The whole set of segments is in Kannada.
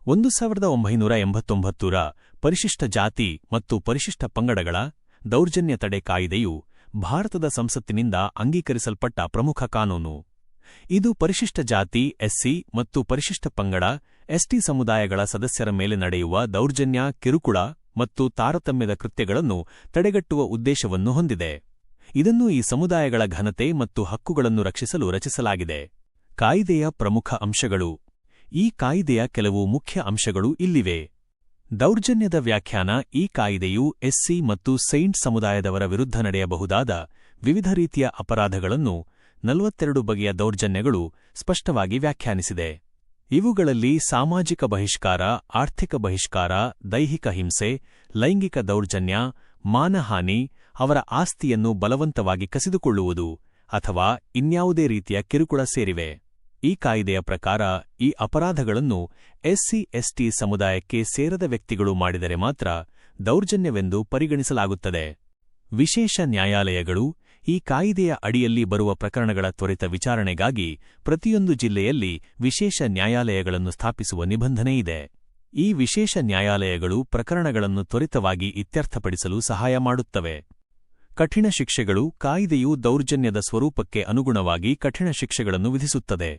1989ರ ಪರಿಶಿಷ್ಟ ಜಾತಿ ಮತ್ತು ಪರಿಶಿಷ್ಟ ಪಂಗಡಗಳ ದೌರ್ಜನ್ಯ ತಡೆ ಕಾಯಿದೆಯು ಭಾರತದ ಸಂಸತ್ತಿನಿಂದ ಅಂಗೀಕರಿಸಲ್ಪಟ್ಟ ಪ್ರಮುಖ ಕಾನೂನು. ಇದು ಪರಿಶಿಷ್ಟ ಜಾತಿ ಎಸ್ಸಿ ಮತ್ತು ಪರಿಶಿಷ್ಟ ಪಂಗಡ ಎಸ್ಟಿ ಸಮುದಾಯಗಳ ಸದಸ್ಯರ ಮೇಲೆ ನಡೆಯುವ ದೌರ್ಜನ್ಯ, ಕಿರುಕುಳ ಮತ್ತು ತಾರತಮ್ಯದ ಕೃತ್ಯಗಳನ್ನು ತಡೆಗಟ್ಟುವ ಉದ್ದೇಶವನ್ನು ಹೊಂದಿದೆ. ಇದನ್ನು ಈ ಸಮುದಾಯಗಳ ಘನತೆ ಮತ್ತು ಹಕ್ಕುಗಳನ್ನು ರಕ್ಷಿಸಲು ರಚಿಸಲಾಗಿದೆ. ಕಾಯಿದೆಯ ಪ್ರಮುಖ ಅಂಶಗಳು. ಈ ಕಾಯಿದೆಯ ಕೆಲವು ಮುಖ್ಯ ಅಂಶಗಳು ಇಲ್ಲಿವೆ. ದೌರ್ಜನ್ಯದ ವ್ಯಾಖ್ಯಾನ. ಈ ಕಾಯಿದೆಯು ಎಸ್ಸಿ ಮತ್ತು ಸೈಂಟ್ ಸಮುದಾಯದವರ ವಿರುದ್ಧ ನಡೆಯಬಹುದಾದ ವಿವಿಧ ರೀತಿಯ ಅಪರಾಧಗಳನ್ನು 42 ಬಗೆಯ ದೌರ್ಜನ್ಯಗಳು ಸ್ಪಷ್ಟವಾಗಿ ವ್ಯಾಖ್ಯಾನಿಸಿದೆ. ಇವುಗಳಲ್ಲಿ ಸಾಮಾಜಿಕ ಬಹಿಷ್ಕಾರ, ಆರ್ಥಿಕ ಬಹಿಷ್ಕಾರ, ದೈಹಿಕ ಹಿಂಸೆ, ಲೈಂಗಿಕ ದೌರ್ಜನ್ಯ, ಮಾನಹಾನಿ, ಅವರ ಆಸ್ತಿಯನ್ನು ಬಲವಂತವಾಗಿ ಕಸಿದುಕೊಳ್ಳುವುದು ಅಥವಾ ಇನ್ಯಾವುದೇ ರೀತಿಯ ಕಿರುಕುಳ ಸೇರಿವೆ. ಈ ಕಾಯಿದೆಯ ಪ್ರಕಾರ ಈ ಅಪರಾಧಗಳನ್ನು ಎಸ್ಸಿ-ಎಸ್ಟಿ ಸಮುದಾಯಕ್ಕೆ ಸೇರದ ವ್ಯಕ್ತಿಗಳು ಮಾಡಿದರೆ ಮಾತ್ರ ದೌರ್ಜನ್ಯವೆಂದು ಪರಿಗಣಿಸಲಾಗುತ್ತದೆ. ವಿಶೇಷ ನ್ಯಾಯಾಲಯಗಳು. ಈ ಕಾಯಿದೆಯ ಅಡಿಯಲ್ಲಿ ಬರುವ ಪ್ರಕರಣಗಳ ತ್ವರಿತ ವಿಚಾರಣೆಗಾಗಿ ಪ್ರತಿಯೊಂದು ಜಿಲ್ಲೆಯಲ್ಲಿ ವಿಶೇಷ ನ್ಯಾಯಾಲಯಗಳನ್ನು ಸ್ಥಾಪಿಸುವ ನಿಬಂಧನೆಯಿದೆ. ಈ ವಿಶೇಷ ನ್ಯಾಯಾಲಯಗಳು ಪ್ರಕರಣಗಳನ್ನು ತ್ವರಿತವಾಗಿ ಇತ್ಯರ್ಥಪಡಿಸಲು ಸಹಾಯ ಮಾಡುತ್ತವೆ. ಕಠಿಣ ಶಿಕ್ಷೆಗಳು. ಕಾಯಿದೆಯು ದೌರ್ಜನ್ಯದ ಸ್ವರೂಪಕ್ಕೆ ಅನುಗುಣವಾಗಿ ಕಠಿಣ ಶಿಕ್ಷೆಗಳನ್ನು ವಿಧಿಸುತ್ತದೆ.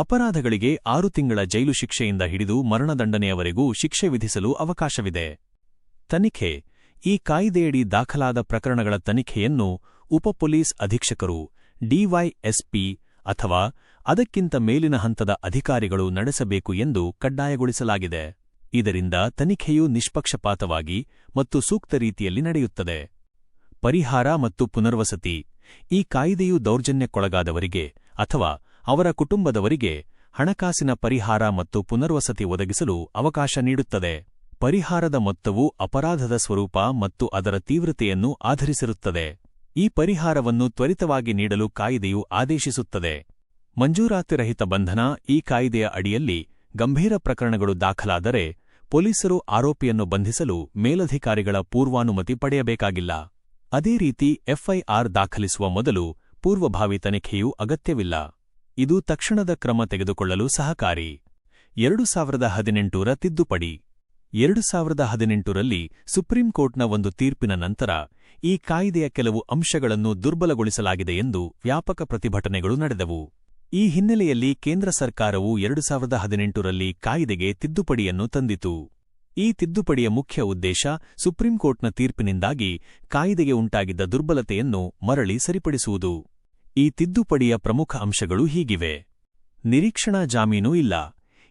ಅಪರಾಧಗಳಿಗೆ 6 ತಿಂಗಳ ಜೈಲು ಶಿಕ್ಷೆಯಿಂದ ಹಿಡಿದು ಮರಣದಂಡನೆಯವರೆಗೂ ಶಿಕ್ಷೆ ವಿಧಿಸಲು ಅವಕಾಶವಿದೆ. ತನಿಖೆ. ಈ ಕಾಯಿದೆಯಡಿ ದಾಖಲಾದ ಪ್ರಕರಣಗಳ ತನಿಖೆಯನ್ನು ಉಪ ಪೊಲೀಸ್ ಅಧೀಕ್ಷಕರು, ಡಿವೈಎಸ್ಪಿ ಅಥವಾ ಅದಕ್ಕಿಂತ ಮೇಲಿನ ಹಂತದ ಅಧಿಕಾರಿಗಳು ನಡೆಸಬೇಕು ಎಂದು ಕಡ್ಡಾಯಗೊಳಿಸಲಾಗಿದೆ. ಇದರಿಂದ ತನಿಖೆಯು ನಿಷ್ಪಕ್ಷಪಾತವಾಗಿ ಮತ್ತು ಸೂಕ್ತ ರೀತಿಯಲ್ಲಿ ನಡೆಯುತ್ತದೆ. ಪರಿಹಾರ ಮತ್ತು ಪುನರ್ವಸತಿ. ಈ ಕಾಯಿದೆಯು ದೌರ್ಜನ್ಯಕ್ಕೊಳಗಾದವರಿಗೆ ಅಥವಾ ಅವರ ಕುಟುಂಬದವರಿಗೆ ಹಣಕಾಸಿನ ಪರಿಹಾರ ಮತ್ತು ಪುನರ್ವಸತಿ ಒದಗಿಸಲು ಅವಕಾಶ ನೀಡುತ್ತದೆ. ಪರಿಹಾರದ ಮೊತ್ತವು ಅಪರಾಧದ ಸ್ವರೂಪ ಮತ್ತು ಅದರ ತೀವ್ರತೆಯನ್ನು ಆಧರಿಸಿರುತ್ತದೆ. ಈ ಪರಿಹಾರವನ್ನು ತ್ವರಿತವಾಗಿ ನೀಡಲು ಕಾಯಿದೆಯು ಆದೇಶಿಸುತ್ತದೆ. ಮಂಜೂರಾತಿರಹಿತ ಬಂಧನ. ಈ ಕಾಯಿದೆಯ ಅಡಿಯಲ್ಲಿ ಗಂಭೀರ ಪ್ರಕರಣಗಳು ದಾಖಲಾದರೆ ಪೊಲೀಸರು ಆರೋಪಿಯನ್ನು ಬಂಧಿಸಲು ಮೇಲಧಿಕಾರಿಗಳ ಪೂರ್ವಾನುಮತಿ ಪಡೆಯಬೇಕಾಗಿಲ್ಲ. ಅದೇ ರೀತಿ ಎಫ್ಐಆರ್ ದಾಖಲಿಸುವ ಮೊದಲು ಪೂರ್ವಭಾವಿ ತನಿಖೆಯೂ ಅಗತ್ಯವಿಲ್ಲ. ಇದು ತಕ್ಷಣದ ಕ್ರಮ ತೆಗೆದುಕೊಳ್ಳಲು ಸಹಕಾರಿ. 2018ರ ತಿದ್ದುಪಡಿ. 2018ರಲ್ಲಿ ಸುಪ್ರೀಂ ಕೋರ್ಟ್ನ ಒಂದು ತೀರ್ಪಿನ ನಂತರ ಈ ಕಾಯಿದೆಯ ಕೆಲವು ಅಂಶಗಳನ್ನು ದುರ್ಬಲಗೊಳಿಸಲಾಗಿದೆ ಎಂದು ವ್ಯಾಪಕ ಪ್ರತಿಭಟನೆಗಳು ನಡೆದವು. ಈ ಹಿನ್ನೆಲೆಯಲ್ಲಿ ಕೇಂದ್ರ ಸರ್ಕಾರವು 2018ರಲ್ಲಿ ಕಾಯಿದೆಗೆ ತಿದ್ದುಪಡಿಯನ್ನು ತಂದಿತು. ಈ ತಿದ್ದುಪಡಿಯ ಮುಖ್ಯ ಉದ್ದೇಶ ಸುಪ್ರೀಂ ಕೋರ್ಟ್ನ ತೀರ್ಪಿನಿಂದಾಗಿ ಕಾಯಿದೆಗೆ ಉಂಟಾಗಿದ್ದ ದುರ್ಬಲತೆಯನ್ನು ಮರಳಿ ಸರಿಪಡಿಸುವುದು. ಈ ತಿದ್ದುಪಡಿಯ ಪ್ರಮುಖ ಅಂಶಗಳು ಹೀಗಿವೆ. ನಿರೀಕ್ಷಣಾ ಜಾಮೀನು ಇಲ್ಲ.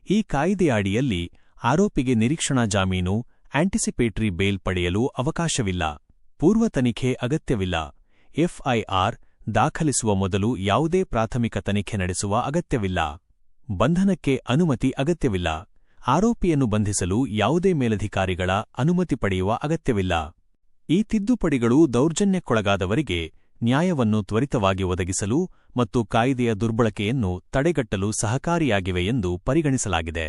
ಈ ಕಾಯಿದೆಯ ಅಡಿಯಲ್ಲಿ ಆರೋಪಿಗೆ ನಿರೀಕ್ಷಣಾ ಜಾಮೀನು, ಆಂಟಿಸಿಪೇಟರಿ ಬೇಲ್ ಪಡೆಯಲು ಅವಕಾಶವಿಲ್ಲ. ಪೂರ್ವ ತನಿಖೆ ಅಗತ್ಯವಿಲ್ಲ. ಎಫ್ಐಆರ್ ದಾಖಲಿಸುವ ಮೊದಲು ಯಾವುದೇ ಪ್ರಾಥಮಿಕ ತನಿಖೆ ನಡೆಸುವ ಅಗತ್ಯವಿಲ್ಲ. ಬಂಧನಕ್ಕೆ ಅನುಮತಿ ಅಗತ್ಯವಿಲ್ಲ. ಆರೋಪಿಯನ್ನು ಬಂಧಿಸಲು ಯಾವುದೇ ಮೇಲಧಿಕಾರಿಗಳ ಅನುಮತಿ ಪಡೆಯುವ ಅಗತ್ಯವಿಲ್ಲ. ಈ ತಿದ್ದುಪಡಿಗಳು ದೌರ್ಜನ್ಯಕ್ಕೊಳಗಾದವರಿಗೆ ನ್ಯಾಯವನ್ನು ತ್ವರಿತವಾಗಿ ಒದಗಿಸಲು ಮತ್ತು ಕಾಯಿದೆಯ ದುರ್ಬಳಕೆಯನ್ನು ತಡೆಗಟ್ಟಲು ಸಹಕಾರಿಯಾಗಿವೆ ಎಂದು ಪರಿಗಣಿಸಲಾಗಿದೆ.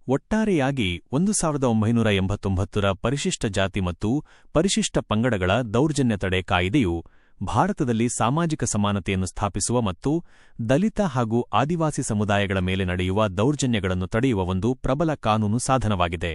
ಒಟ್ಟಾರೆಯಾಗಿ 1989ರ ಪರಿಶಿಷ್ಟ ಜಾತಿ ಮತ್ತು ಪರಿಶಿಷ್ಟ ಪಂಗಡಗಳ ದೌರ್ಜನ್ಯ ತಡೆ ಕಾಯಿದೆಯು ಭಾರತದಲ್ಲಿ ಸಾಮಾಜಿಕ ಸಮಾನತೆಯನ್ನು ಸ್ಥಾಪಿಸುವ ಮತ್ತು ದಲಿತ ಹಾಗೂ ಆದಿವಾಸಿ ಸಮುದಾಯಗಳ ಮೇಲೆ ನಡೆಯುವ ದೌರ್ಜನ್ಯಗಳನ್ನು ತಡೆಯುವ ಒಂದು ಪ್ರಬಲ ಕಾನೂನು ಸಾಧನವಾಗಿದೆ.